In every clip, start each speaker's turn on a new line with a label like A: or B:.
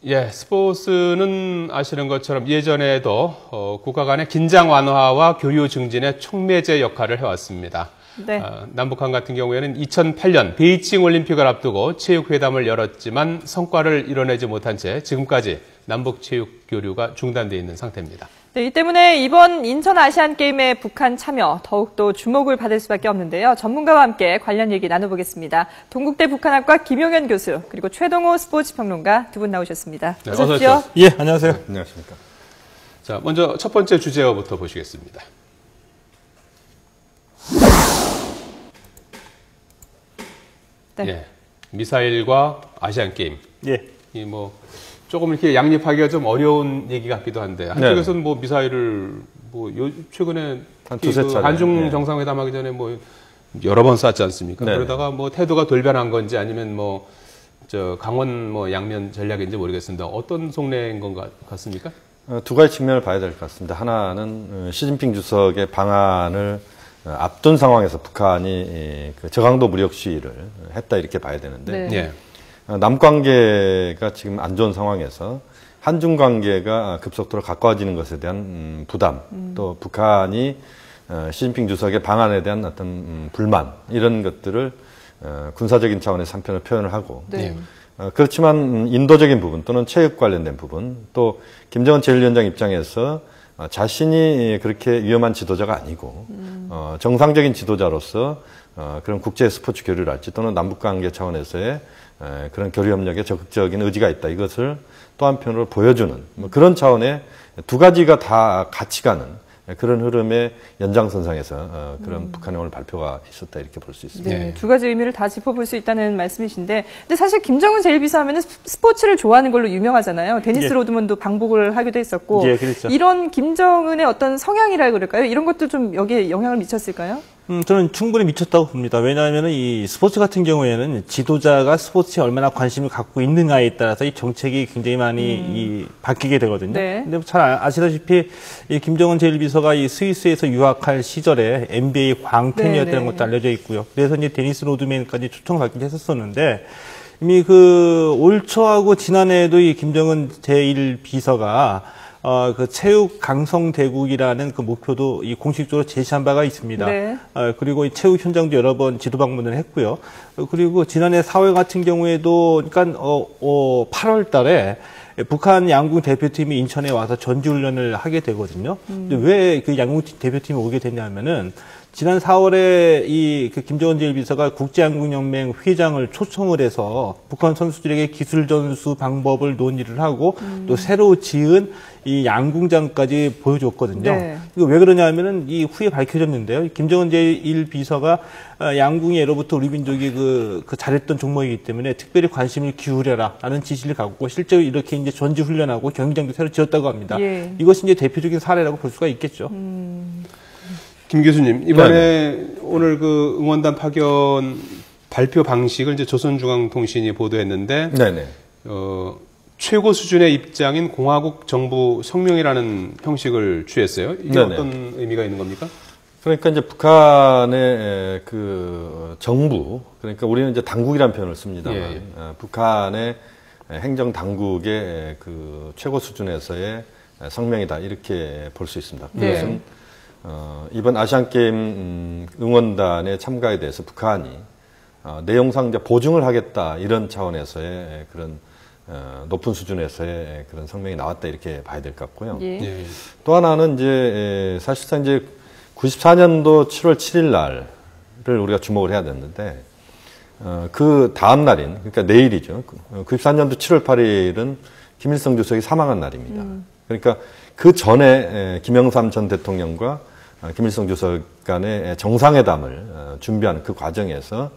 A: 예, 스포츠는 아시는 것처럼 예전에도 국가 간의 긴장 완화와 교류 증진의 촉매제 역할을 해왔습니다.
B: 네.
A: 남북한 같은 경우에는 2008년 베이징 올림픽을 앞두고 체육회담을 열었지만 성과를 이뤄내지 못한 채 지금까지 남북 체육 교류가 중단돼 있는 상태입니다.
B: 네, 이 때문에 이번 인천 아시안게임에 북한 참여 더욱더 주목을 받을 수밖에 없는데요. 전문가와 함께 관련 얘기 나눠보겠습니다. 동국대 북한학과 김용현 교수 그리고 최동호 스포츠평론가 두 분 나오셨습니다.
A: 네,
B: 어서
A: 어서
B: 오십시오.
A: 오십시오.
C: 예, 안녕하세요.
D: 네, 안녕하십니까.
A: 자, 먼저 첫 번째 주제어부터 보시겠습니다.
B: 네.
A: 예, 미사일과 아시안게임.
C: 예.
A: 이 뭐 조금 이렇게 양립하기가 좀 어려운 얘기 같기도 한데 한쪽에서는 뭐 미사일을 뭐 최근에
D: 한 두세 차례.
A: 한중
D: 네.
A: 정상회담하기 전에 뭐 여러 번 쐈지 않습니까?
D: 네.
A: 그러다가 뭐 태도가 돌변한 건지 아니면 뭐 저 강원 뭐 양면 전략인지 모르겠습니다. 어떤 속내인 것 같습니까?
D: 두 가지 측면을 봐야 될 것 같습니다. 하나는 시진핑 주석의 방안을 앞둔 상황에서 북한이 그 저강도 무력 시위를 했다 이렇게 봐야 되는데
B: 네.
A: 예.
D: 남관계가 지금 안 좋은 상황에서 한중 관계가 급속도로 가까워지는 것에 대한 부담, 또 북한이 시진핑 주석의 방안에 대한 어떤 불만 이런 것들을 군사적인 차원에서 한편으로 표현을 하고
B: 네.
D: 그렇지만 인도적인 부분 또는 체육 관련된 부분 또 김정은 제1위원장 입장에서 자신이 그렇게 위험한 지도자가 아니고 정상적인 지도자로서 그런 국제 스포츠 교류를 할지 또는 남북관계 차원에서의 그런 교류 협력에 적극적인 의지가 있다. 이것을 또 한편으로 보여주는 뭐 그런 차원의 두 가지가 다 같이 가는 그런 흐름의 연장선상에서 그런 북한의 오늘 발표가 있었다 이렇게 볼 수 있습니다.
B: 네, 두 가지 의미를 다 짚어볼 수 있다는 말씀이신데, 근데 사실 김정은 제1비서하면 스포츠를 좋아하는 걸로 유명하잖아요. 데니스
C: 예.
B: 로드먼도 방북을 하기도 했었고,
C: 예, 그렇죠.
B: 이런 김정은의 어떤 성향이라 그럴까요? 이런 것도 좀 여기에 영향을 미쳤을까요?
C: 저는 충분히 미쳤다고 봅니다. 왜냐하면 이 스포츠 같은 경우에는 지도자가 스포츠에 얼마나 관심을 갖고 있느냐에 따라서 이 정책이 굉장히 많이 바뀌게 되거든요.
B: 네.
C: 근데 잘 아시다시피 이 김정은 제1비서가 이 스위스에서 유학할 시절에 NBA 광팬이었다는
B: 네, 네.
C: 것도 알려져 있고요. 그래서 이제 데니스 로드맨까지 초청을 받긴 했었었는데 이미 그 올 초하고 지난해에도 이 김정은 제1비서가 그 체육 강성 대국이라는 그 목표도 이 공식적으로 제시한 바가 있습니다.
B: 네.
C: 그리고 이 체육 현장도 여러 번 지도 방문을 했고요. 그리고 지난해 4월 같은 경우에도 그러니까 8월 달에 북한 양궁 대표팀이 인천에 와서 전지훈련을 하게 되거든요. 근데 왜 그 양궁 대표팀이 오게 됐냐면은 지난 4월에 그 김정은 제1비서가 국제양궁연맹 회장을 초청을 해서 북한 선수들에게 기술 전수 방법을 논의를 하고 또 새로 지은 이 양궁장까지 보여줬거든요.
B: 네.
C: 이거 왜 그러냐면은 이 후에 밝혀졌는데요. 김정은 제1비서가 양궁이 예로부터 우리 민족이 그 잘했던 종목이기 때문에 특별히 관심을 기울여라라는 지시를 갖고 실제로 이렇게 이제 전지 훈련하고 경기장도 새로 지었다고 합니다.
B: 예.
C: 이것이 이제 대표적인 사례라고 볼 수가 있겠죠.
A: 김 교수님, 이번에 오늘 그 응원단 파견 발표 방식을 이제 조선중앙통신이 보도했는데,
D: 네네.
A: 최고 수준의 입장인 공화국 정부 성명이라는 형식을 취했어요. 이게
D: 네네.
A: 어떤 의미가 있는 겁니까?
D: 그러니까 이제 북한의 그 정부, 그러니까 우리는 이제 당국이라는 표현을 씁니다만,
A: 예.
D: 북한의 행정 당국의 그 최고 수준에서의 성명이다 이렇게 볼 수 있습니다.
B: 네.
D: 그것은 이번 아시안게임 응원단의 참가에 대해서 북한이 내용상 이제 보증을 하겠다 이런 차원에서의 그런 높은 수준에서의 그런 성명이 나왔다 이렇게 봐야 될 것 같고요.
B: 예.
A: 예.
D: 또 하나는 이제 사실상 이제 94년도 7월 7일 날을 우리가 주목을 해야 되는데 그 다음 날인 그러니까 내일이죠. 94년도 7월 8일은 김일성 주석이 사망한 날입니다. 그러니까 그 전에 김영삼 전 대통령과 김일성 주석 간의 정상회담을 준비하는 그 과정에서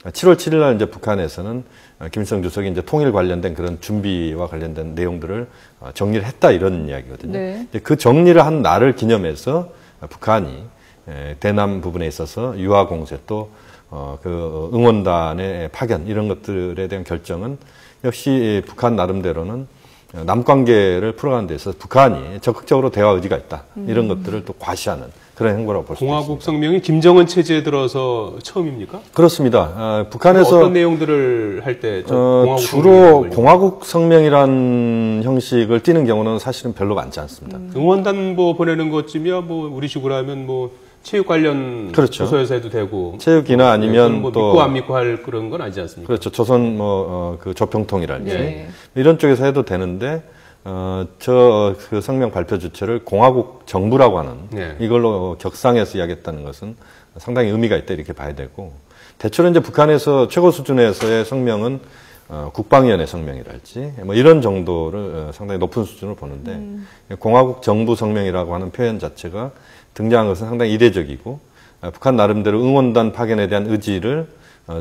D: 7월 7일 날 이제 북한에서는 김일성 주석이 이제 통일 관련된 그런 준비와 관련된 내용들을 정리를 했다 이런 이야기거든요.
B: 네.
D: 그 정리를 한 날을 기념해서 북한이 대남 부분에 있어서 유화 공세 또 그 응원단의 파견 이런 것들에 대한 결정은 역시 북한 나름대로는 남관계를 풀어가는 데 있어서 북한이 적극적으로 대화 의지가 있다. 이런 것들을 또 과시하는 그런 행보라고 볼 수 있습니다.
A: 공화국 성명이 김정은 체제에 들어서 처음입니까?
D: 그렇습니다. 북한에서
A: 어떤 내용들을 할 때
D: 주로 공화국 성명이라는 형식을 띠는 경우는 사실은 별로 많지 않습니다.
A: 응원단보 보내는 것쯤이야 뭐 우리 식으로 하면 뭐 체육 관련
D: 그렇죠.
A: 부서에서 해도 되고
D: 체육이나 아니면
A: 뭐
D: 또
A: 믿고 안 믿고 할 그런 건 아니지 않습니까?
D: 그렇죠. 조선 그 조평통이랄지
B: 네.
D: 이런 쪽에서 해도 되는데 그 성명 발표 주체를 공화국 정부라고 하는
A: 네.
D: 이걸로 격상해서 이야기했다는 것은 상당히 의미가 있다 이렇게 봐야 되고 대체로 이제 북한에서 최고 수준에서의 성명은 국방위원회 성명이랄지 뭐 이런 정도를 상당히 높은 수준으로 보는데 공화국 정부 성명이라고 하는 표현 자체가 등장한 것은 상당히 이례적이고 북한 나름대로 응원단 파견에 대한 의지를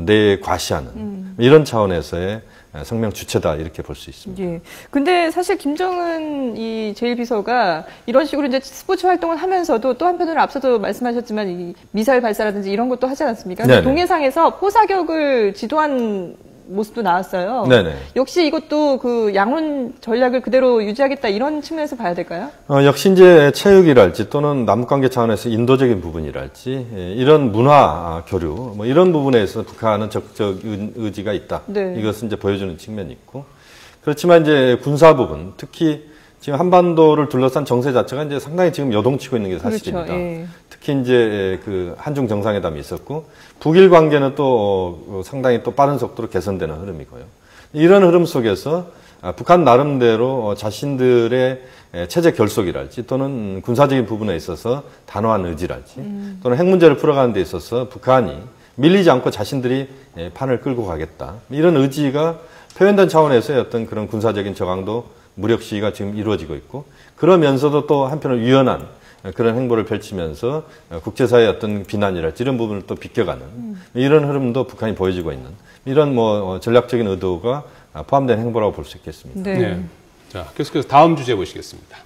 D: 내에 과시하는 이런 차원에서의 성명 주체다 이렇게 볼 수 있습니다.
B: 예. 근데 사실 김정은 이 제1비서가 이런 식으로 이제 스포츠 활동을 하면서도 또 한편으로 앞서도 말씀하셨지만 이 미사일 발사라든지 이런 것도 하지 않았습니까?
D: 네네.
B: 동해상에서 포사격을 지도한 모습도 나왔어요.
D: 네네.
B: 역시 이것도 그 양원 전략을 그대로 유지하겠다 이런 측면에서 봐야 될까요?
D: 역시 이제 체육이랄지 또는 남북관계 차원에서 인도적인 부분이랄지 이런 문화 교류 뭐 이런 부분에서 북한은 적극적 의지가 있다.
B: 네.
D: 이것은 이제 보여주는 측면이 있고 그렇지만 이제 군사 부분 특히 지금 한반도를 둘러싼 정세 자체가 이제 상당히 지금 요동치고 있는 게 사실입니다.
B: 그렇죠. 예.
D: 특히 이제 그 한중 정상회담이 있었고 북일 관계는 또 상당히 또 빠른 속도로 개선되는 흐름이고요. 이런 흐름 속에서 북한 나름대로 자신들의 체제 결속이랄지 또는 군사적인 부분에 있어서 단호한 의지랄지 또는 핵 문제를 풀어가는 데 있어서 북한이 밀리지 않고 자신들이 판을 끌고 가겠다. 이런 의지가 표현된 차원에서의 어떤 그런 군사적인 저강도 무력 시위가 지금 이루어지고 있고 그러면서도 또 한편으로 유연한 그런 행보를 펼치면서 국제사회의 어떤 비난이랄지 이런 부분을 또 비껴가는 이런 흐름도 북한이 보여주고 있는 이런 뭐 전략적인 의도가 포함된 행보라고 볼 수 있겠습니다.
B: 네.
A: 네. 자, 계속해서 다음 주제 보시겠습니다.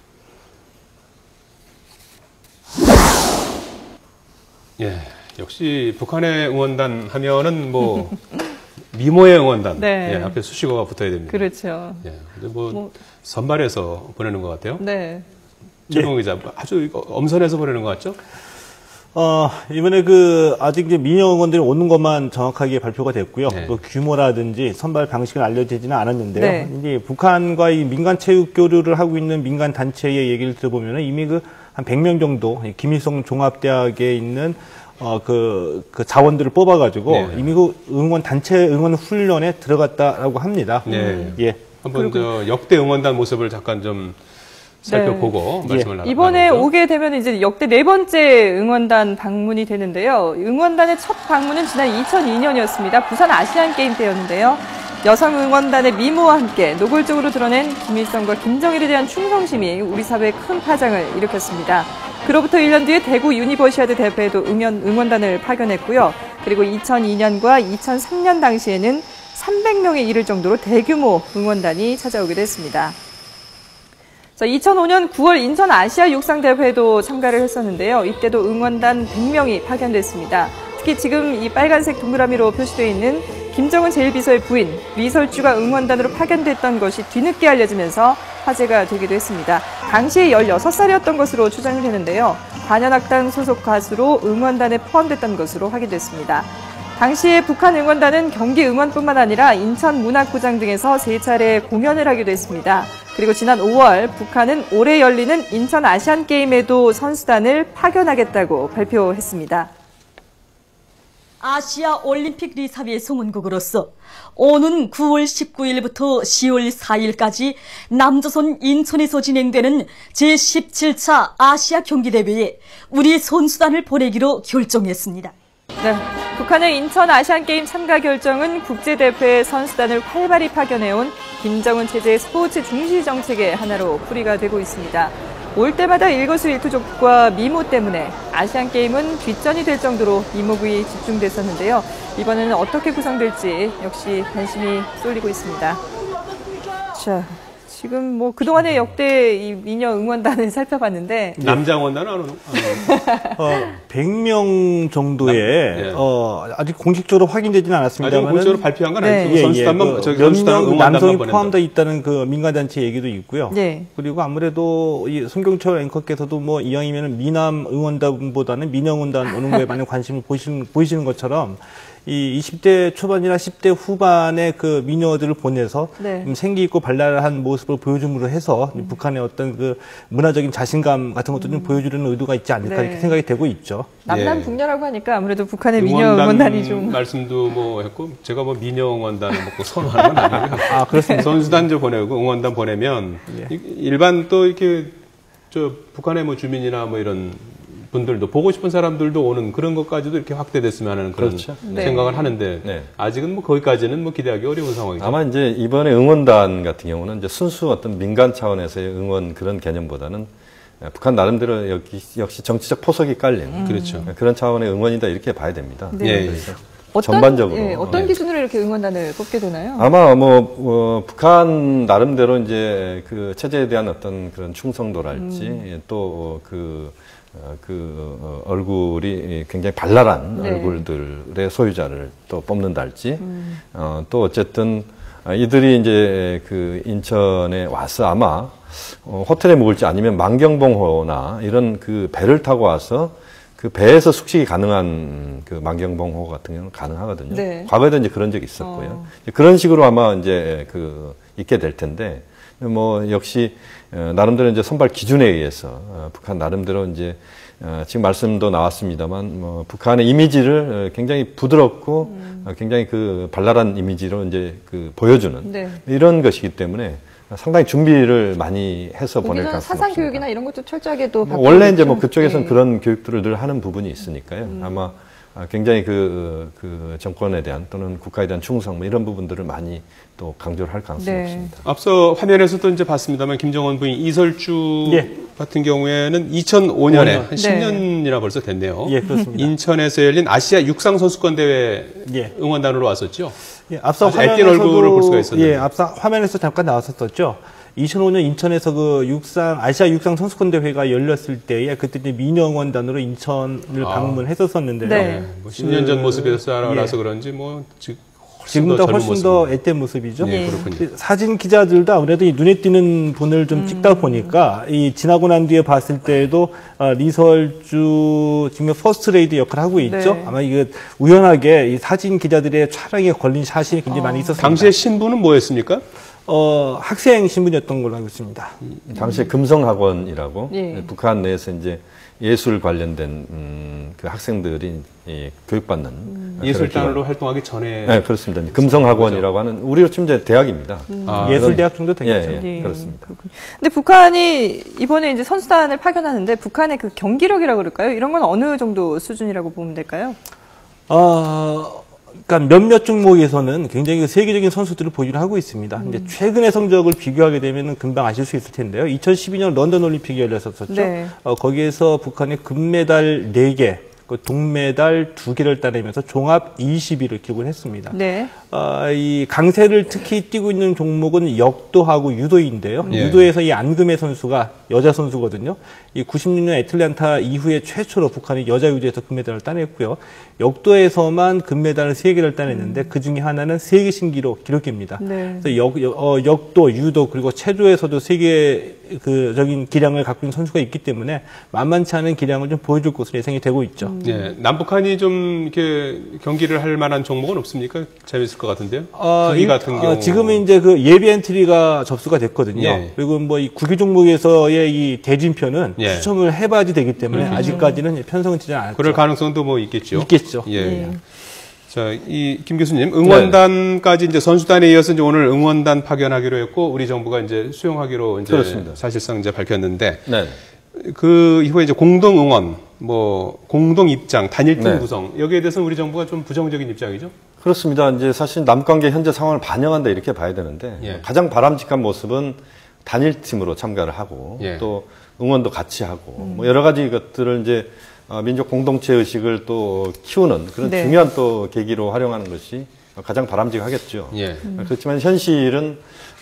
A: 예, 역시 북한의 응원단 하면은 뭐 미모의 응원단.
B: 네.
A: 예, 앞에 수식어가 붙어야 됩니다.
B: 그렇죠.
A: 예, 근데 뭐 선발해서 보내는 것 같아요.
B: 네.
A: 최동 기자, 아주 엄선해서 보내는 것 같죠?
C: 이번에 아직 이제 미녀 응원들이 오는 것만 정확하게 발표가 됐고요.
A: 네.
C: 또 규모라든지 선발 방식은 알려지지는 않았는데요.
B: 네.
C: 이제 북한과 이 민간 체육 교류를 하고 있는 민간 단체의 얘기를 들어보면 이미 한 100명 정도 김일성 종합대학에 있는 그 자원들을 뽑아가지고
A: 네.
C: 이미 응원 단체 응원 훈련에 들어갔다라고 합니다.
A: 네.
C: 예.
A: 한번 역대 응원단 모습을 잠깐 좀 살펴보고 말씀을 나눠볼까요?
B: 이번에 오게 되면 이제 역대 4번째 응원단 방문이 되는데요. 응원단의 첫 방문은 지난 2002년이었습니다. 부산 아시안 게임 때였는데요. 여성 응원단의 미모와 함께 노골적으로 드러낸 김일성과 김정일에 대한 충성심이 우리 사회에 큰 파장을 일으켰습니다. 그로부터 1년 뒤에 대구 유니버시아드 대회에도 응원단을 파견했고요. 그리고 2002년과 2003년 당시에는 300명에 이를 정도로 대규모 응원단이 찾아오게 됐습니다. 2005년 9월 인천 아시아 육상대회에도 참가를 했었는데요. 이때도 응원단 100명이 파견됐습니다. 특히 지금 이 빨간색 동그라미로 표시되어 있는 김정은 제1비서의 부인 리설주가 응원단으로 파견됐던 것이 뒤늦게 알려지면서 화제가 되기도 했습니다. 당시 16살이었던 것으로 추정을 했는데요. 관현악단 소속 가수로 응원단에 포함됐던 것으로 확인됐습니다. 당시에 북한 응원단은 경기 응원뿐만 아니라 인천 문학구장 등에서 3차례 공연을 하기도 했습니다. 그리고 지난 5월 북한은 올해 열리는 인천 아시안게임에도 선수단을 파견하겠다고 발표했습니다.
E: 아시아 올림픽 리사비의 송원국으로서 오는 9월 19일부터 10월 4일까지 남조선 인천에서 진행되는 제17차 아시아 경기대회에 우리 선수단을 보내기로 결정했습니다.
B: 네, 북한의 인천 아시안게임 참가 결정은 국제대회 선수단을 활발히 파견해온 김정은 체제의 스포츠 중시 정책의 하나로 풀이가 되고 있습니다. 올 때마다 일거수일투족과 미모 때문에 아시안게임은 뒷전이 될 정도로 이모구이 집중됐었는데요. 이번에는 어떻게 구성될지 역시 관심이 쏠리고 있습니다. 자, 지금 뭐 그동안의 역대 이 미녀 응원단을 살펴봤는데
A: 남자 응원단은 안 오는?
C: 100명 정도의
A: 예.
C: 아직 공식적으로 확인되지는
A: 아직
C: 않았습니다만
A: 공식적으로 발표한 건
B: 네.
A: 아니고 선수단만 저기 선수단
C: 몇명
A: 응원단만
C: 남성이
A: 보낸다.
C: 포함되어 있다는 그 민간단체 얘기도 있고요.
B: 네.
C: 그리고 아무래도 이 송경철 앵커께서도 뭐 이왕이면 미남 응원단보다는 미녀 응원단 오는 거에 많은 관심을 보이시는 것처럼 이 20대 초반이나 10대 후반의 그 미녀들을 보내서
B: 네.
C: 생기 있고 발랄한 모습을 보여줌으로 해서 북한의 어떤 그 문화적인 자신감 같은 것도 좀 보여주려는 의도가 있지 않을까
B: 네.
C: 이렇게 생각이 되고 있죠.
B: 남남북녀라고 하니까 아무래도 북한의 미녀 응원단이 좀
A: 말씀도 뭐 했고 제가 뭐 미녀 응원단을 뭐 선호하는 건 아니고요.
C: 아, 그렇습니다.
A: 선수단 좀 보내고 응원단 보내면 일반 또 이렇게 저 북한의 뭐 주민이나 뭐 이런 분들도 보고 싶은 사람들도 오는 그런 것까지도 이렇게 확대됐으면 하는 그런
D: 그렇죠.
A: 생각을 하는데
D: 네.
A: 아직은 뭐 거기까지는 뭐 기대하기 어려운 상황이죠.
D: 아마 이제 이번에 응원단 같은 경우는 이제 순수 어떤 민간 차원에서의 응원 그런 개념보다는 북한 나름대로 역시 정치적 포석이 깔린
A: 그렇죠.
D: 그런 차원의 응원이다 이렇게 봐야 됩니다.
B: 네.
A: 예.
D: 그래서 전반적으로
B: 어떤 기준으로 이렇게 응원단을 뽑게 되나요?
D: 아마 북한 나름대로 이제 그 체제에 대한 어떤 그런 충성도랄지 또 얼굴이 굉장히 발랄한
B: 네.
D: 얼굴들의 소유자를 또 뽑는달지 또 어쨌든 이들이 이제 그 인천에 와서 아마 호텔에 묵을지 아니면 만경봉호나 이런 그 배를 타고 와서 그 배에서 숙식이 가능한 그 만경봉호 같은 경우는 가능하거든요.
B: 네.
D: 과거에도 이제 그런 적이 있었고요. 그런 식으로 아마 이제 그 있게 될 텐데 뭐 역시 나름대로 이제 선발 기준에 의해서 북한 나름대로 이제 지금 말씀도 나왔습니다만 뭐 북한의 이미지를 굉장히 부드럽고 굉장히 그 발랄한 이미지로 이제 그 보여주는
B: 네.
D: 이런 것이기 때문에 상당히 준비를 많이 해서 보낼
B: 거기서
D: 가능성이
B: 사상
D: 없습니다.
B: 교육이나 이런 것도 철저하게 또
D: 원래 이제 뭐
B: 좀,
D: 그쪽에서는
B: 네.
D: 그런 교육들을 늘 하는 부분이 있으니까요. 아마 굉장히 그 정권에 대한 또는 국가에 대한 충성 뭐 이런 부분들을 많이 또 강조를 할 가능성이
B: 네.
D: 없습니다.
A: 앞서 화면에서도 이제 봤습니다만 김정은 부인 이설주
C: 예.
A: 같은 경우에는 2005년에 한
B: 네.
A: 10년이나 벌써 됐네요.
C: 예, 그렇습니다.
A: 인천에서 열린 아시아 육상 선수권 대회
C: 예.
A: 응원단으로 왔었죠.
C: 예, 앞서
A: 아주 앳된 얼굴을 볼 수가 있었는데.
C: 예, 앞서 화면에서 잠깐 나왔었죠. 2005년 인천에서 그 아시아 육상 선수권 대회가 열렸을 때에 그때 이제 미녀 응원단으로 인천을 방문했었었는데요.
B: 네.
A: 뭐 10년 전 모습에서
C: 예.
A: 그런지 뭐
C: 지금보다
A: 젊은
C: 훨씬 더
A: 모습으로.
C: 앳된 모습이죠.
A: 네, 그렇군요.
C: 사진 기자들도 아무래도 이 눈에 띄는 분을 좀 찍다 보니까 이 지나고 난 뒤에 봤을 때에도 리설주 지금 퍼스트 레이디 역할을 하고 있죠.
B: 네.
C: 아마 이게 우연하게 이 사진 기자들의 촬영에 걸린 샷이 굉장히 많이 있었습니다.
A: 당시에 신부는 뭐였습니까?
C: 학생 신분이었던 걸로 알고 있습니다.
D: 당시에 금성학원이라고
B: 예.
D: 북한 내에서 이제 예술 관련된 그 학생들이 교육받는
A: 예술단으로 활동하기 전에.
D: 네, 그렇습니다. 금성학원이라고 하는 우리로 치면 이제 대학입니다.
C: 예술대학 정도 되겠죠.
D: 예, 그렇습니다.
B: 근데 북한이 이번에 이제 선수단을 파견하는데 북한의 그 경기력이라고 그럴까요? 이런 건 어느 정도 수준이라고 보면 될까요?
C: 그러니까 몇몇 종목에서는 굉장히 세계적인 선수들을 보유를 하고 있습니다. 이제 최근의 성적을 비교하게 되면은 금방 아실 수 있을 텐데요. 2012년 런던 올림픽이 열렸었죠.
B: 네.
C: 거기에서 북한이 금메달 4개, 동메달 2개를 따내면서 종합 20위를 기록을 했습니다.
B: 네.
C: 이 강세를 특히 띄고 있는 종목은 역도하고 유도인데요.
A: 예.
C: 유도에서 이 안금혜 선수가 여자 선수거든요. 이 96년 애틀랜타 이후에 최초로 북한이 여자 유도에서 금메달을 따냈고요. 역도에서만 금메달을 3개를 따냈는데 그 중에 하나는 세계 신기록 기록입니다.
B: 네.
C: 그래서 역도, 유도 그리고 체조에서도 세계적인 기량을 갖고 있는 선수가 있기 때문에 만만치 않은 기량을 좀 보여줄 것으로 예상이 되고 있죠.
A: 예, 남북한이 좀 이렇게 경기를 할 만한 종목은 없습니까? 재밌을 것 같은데요. 저희 같은 경우
C: 지금은 이제 그 예비 엔트리가 접수가 됐거든요.
A: 예.
C: 그리고 뭐 이 구기 종목에서의 이 대진표는
A: 예.
C: 추첨을 해봐야지 되기 때문에 아직까지는 편성은 되지 않았죠.
A: 그럴 가능성도 뭐 있겠죠.
C: 있겠죠.
A: 예.
B: 네.
A: 자, 김 교수님, 응원단까지 이제 선수단에 이어서 이제 오늘 응원단 파견하기로 했고, 우리 정부가 이제 수용하기로 이제
D: 그렇습니다.
A: 사실상 이제 밝혔는데,
D: 네.
A: 그 이후에 이제 공동 응원, 공동 입장, 단일팀
D: 네.
A: 구성, 여기에 대해서는 우리 정부가 좀 부정적인 입장이죠?
D: 그렇습니다. 이제 사실 남관계 현재 상황을 반영한다 이렇게 봐야 되는데
A: 예.
D: 가장 바람직한 모습은 단일팀으로 참가를 하고
A: 예.
D: 또 응원도 같이 하고 뭐 여러 가지 것들을 이제 민족 공동체 의식을 또 키우는 그런
B: 네.
D: 중요한 또 계기로 활용하는 것이 가장 바람직하겠죠.
A: 예.
D: 그렇지만 현실은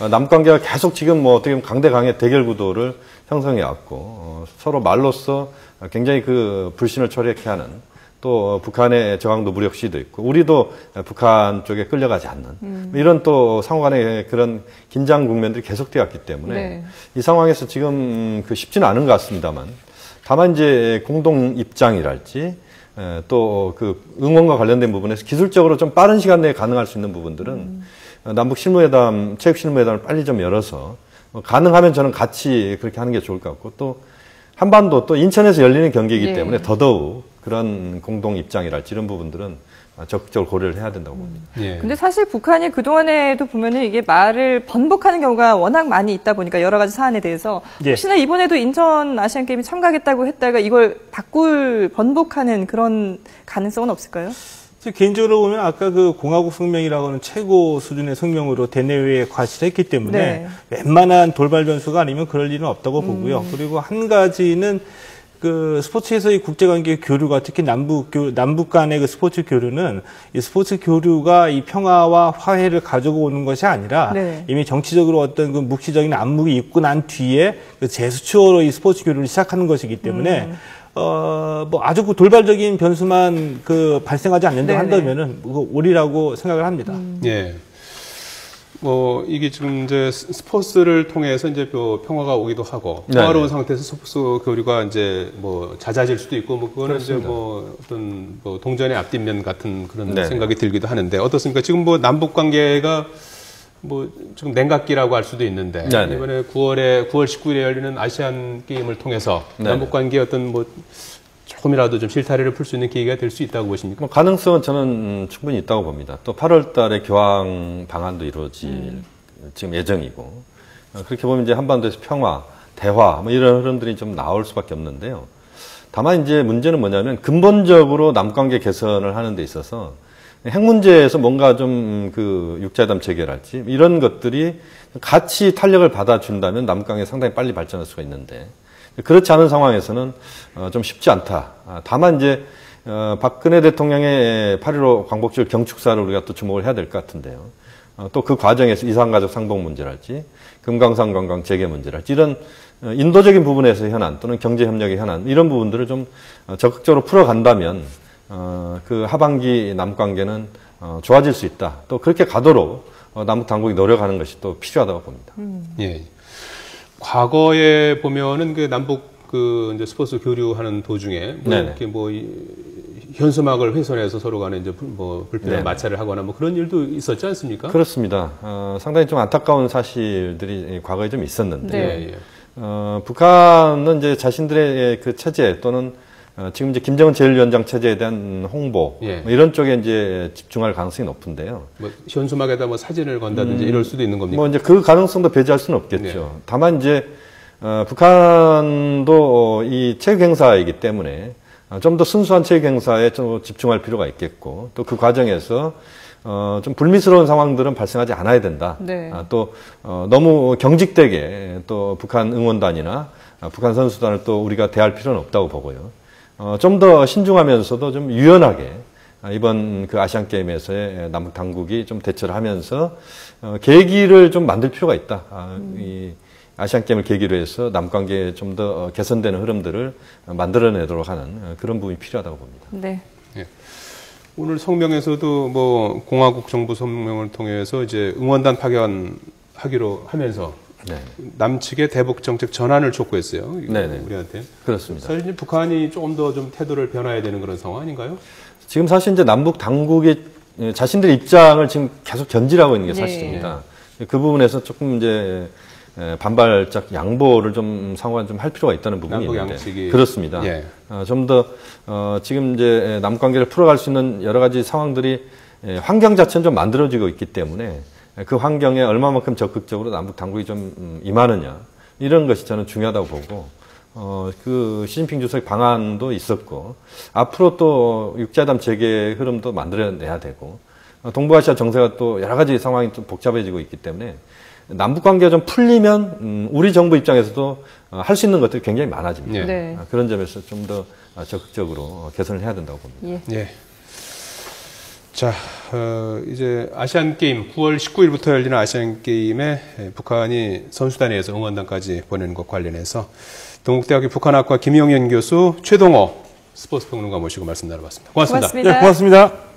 D: 남관계가 계속 지금 뭐 어떻게 보면 강대강의 대결 구도를 형성해 왔고 서로 말로써 굉장히 그 불신을 초래케 하는 또 북한의 저항도 무력 시도 있고 우리도 북한 쪽에 끌려가지 않는 이런 또 상호간의 그런 긴장 국면들이 계속되어 왔기 때문에
B: 네.
D: 이 상황에서 지금 그 쉽지는 않은 것 같습니다만 다만 이제 공동 입장이랄지 또 그 응원과 관련된 부분에서 기술적으로 좀 빠른 시간 내에 가능할 수 있는 부분들은 남북 실무회담, 체육 실무회담을 빨리 좀 열어서 가능하면 저는 같이 그렇게 하는 게 좋을 것 같고 또 한반도 또 인천에서 열리는 경기이기
B: 예.
D: 때문에 더더욱 그런 공동 입장이랄지 이런 부분들은 적극적으로 고려를 해야 된다고 봅니다.
A: 예.
B: 근데 사실 북한이 그동안에도 보면은 이게 말을 번복하는 경우가 워낙 많이 있다 보니까 여러 가지 사안에 대해서
C: 예.
B: 혹시나 이번에도 인천 아시안게임에 참가하겠다고 했다가 이걸 번복하는 그런 가능성은 없을까요?
C: 개인적으로 보면 아까 그 공화국 성명이라고 하는 최고 수준의 성명으로 대내외에 과실했기 때문에
B: 네.
C: 웬만한 돌발 변수가 아니면 그럴 일은 없다고 보고요. 그리고 한 가지는 그 스포츠에서의 국제관계 교류가 특히 남북 간의 그 스포츠 교류는 이 스포츠 교류가 이 평화와 화해를 가지고 오는 것이 아니라
B: 네.
C: 이미 정치적으로 어떤 그 묵시적인 안목이 있고 난 뒤에 그 제스처로 이 스포츠 교류를 시작하는 것이기 때문에 뭐 아주 그 돌발적인 변수만 그 발생하지 않는다
B: 네네.
C: 한다면은 옳으라고 생각을 합니다.
A: 예. 뭐 이게 지금 이제 스포츠를 통해서 이제 평화가 오기도 하고
D: 네.
A: 평화로운 상태에서 스포츠 교류가 이제 뭐 잦아질 수도 있고 뭐 그거는
D: 그렇습니다.
A: 이제 뭐 어떤 뭐 동전의 앞뒷면 같은 그런
D: 네.
A: 생각이 들기도 하는데 어떻습니까? 지금 뭐 남북 관계가 뭐 지금 냉각기라고 할 수도 있는데
D: 네네.
A: 이번에 9월 19일에 열리는 아시안 게임을 통해서
D: 네네.
A: 남북 관계에 어떤 뭐 조금이라도 좀 실타래를 풀 수 있는 계기가 될 수 있다고 보십니까?
D: 뭐 가능성은 저는 충분히 있다고 봅니다. 또 8월 달에 교황 방한도 이루어질 지금 예정이고 그렇게 보면 이제 한반도에서 평화, 대화 뭐 이런 흐름들이 좀 나올 수밖에 없는데요. 다만 이제 문제는 뭐냐면 근본적으로 남관계 개선을 하는 데 있어서 핵 문제에서 뭔가 좀 그 육자회담 체결할지 이런 것들이 같이 탄력을 받아준다면 남북관계 상당히 빨리 발전할 수가 있는데 그렇지 않은 상황에서는 좀 쉽지 않다. 다만 이제 박근혜 대통령의 8.15 광복절 경축사를 우리가 또 주목을 해야 될 것 같은데요. 또 그 과정에서 이산가족 상봉 문제랄지 금강산 관광 재개 문제랄지 이런 인도적인 부분에서 현안 또는 경제협력의 현안 이런 부분들을 좀 적극적으로 풀어간다면 그 하반기 남관계는 좋아질 수 있다. 또 그렇게 가도록 남북 당국이 노력하는 것이 또 필요하다고 봅니다.
A: 예. 과거에 보면은 그 남북 그 이제 스포츠 교류하는 도중에 뭐
D: 네네.
A: 이렇게 뭐 현수막을 훼손해서 서로 간에 이제 뭐 불편한
D: 네네.
A: 마찰을 하거나 뭐 그런 일도 있었지 않습니까?
D: 그렇습니다. 상당히 좀 안타까운 사실들이 과거에 좀 있었는데
A: 예, 예.
D: 북한은 이제 자신들의 그 체제 또는 지금 이제 김정은 제1위원장 체제에 대한 홍보
A: 예.
D: 뭐 이런 쪽에 이제 집중할 가능성이 높은데요.
A: 뭐 현수막에다 뭐 사진을 건다든지 이럴 수도 있는 겁니까?
D: 뭐 이제 그 가능성도 배제할 수는 없겠죠.
A: 네.
D: 다만 이제 북한도 이 체육 행사이기 때문에 좀 더 순수한 체육 행사에 좀 집중할 필요가 있겠고 또 그 과정에서 좀 불미스러운 상황들은 발생하지 않아야 된다.
B: 네.
D: 또 너무 경직되게 또 북한 응원단이나 북한 선수단을 또 우리가 대할 필요는 없다고 보고요. 좀 더 신중하면서도 좀 유연하게 이번 그 아시안 게임에서의 남북 당국이 좀 대처를 하면서 계기를 좀 만들 필요가 있다. 이 아시안 게임을 계기로 해서 남관계에 좀 더 개선되는 흐름들을 만들어내도록 하는 그런 부분이 필요하다고 봅니다.
B: 네.
A: 예. 오늘 성명에서도 뭐 공화국 정부 성명을 통해서 이제 응원단 파견하기로 하면서
D: 네.
A: 남측의 대북 정책 전환을 촉구했어요.
D: 네네.
A: 우리한테.
D: 그렇습니다.
A: 사실 이제 북한이 조금 더 좀 태도를 변화해야 되는 그런 상황 아닌가요?
D: 지금 사실 이제 남북 당국이 자신들의 입장을 지금 계속 견지하고 있는 게
B: 네.
D: 사실입니다. 그 부분에서 조금 이제 반발적 양보를 좀 상호간 좀 할 필요가 있다는 부분이
A: 남북
D: 있는데
A: 양측이.
D: 그렇습니다.
A: 예.
D: 좀 더 지금 이제 남관계를 풀어갈 수 있는 여러 가지 상황들이 환경 자체는 좀 만들어지고 있기 때문에 그 환경에 얼마만큼 적극적으로 남북 당국이 좀 임하느냐 이런 것이 저는 중요하다고 보고 그 시진핑 주석 방안도 있었고 앞으로 또 육자회담 재개 흐름도 만들어내야 되고 동북아시아 정세가 또 여러 가지 상황이 좀 복잡해지고 있기 때문에 남북 관계가 좀 풀리면 우리 정부 입장에서도 할 수 있는 것들이 굉장히 많아집니다.
A: 예.
B: 네.
D: 그런 점에서 좀 더 적극적으로 개선을 해야 된다고 봅니다.
B: 예.
A: 예. 자, 이제 아시안 게임 9월 19일부터 열리는 아시안 게임에 북한이 선수단에서 응원단까지 보내는 것 관련해서 동국대학교 북한학과 김용현 교수, 최동호 스포츠 평론가 모시고 말씀 나눠봤습니다. 고맙습니다.
B: 고맙습니다.
C: 네, 고맙습니다.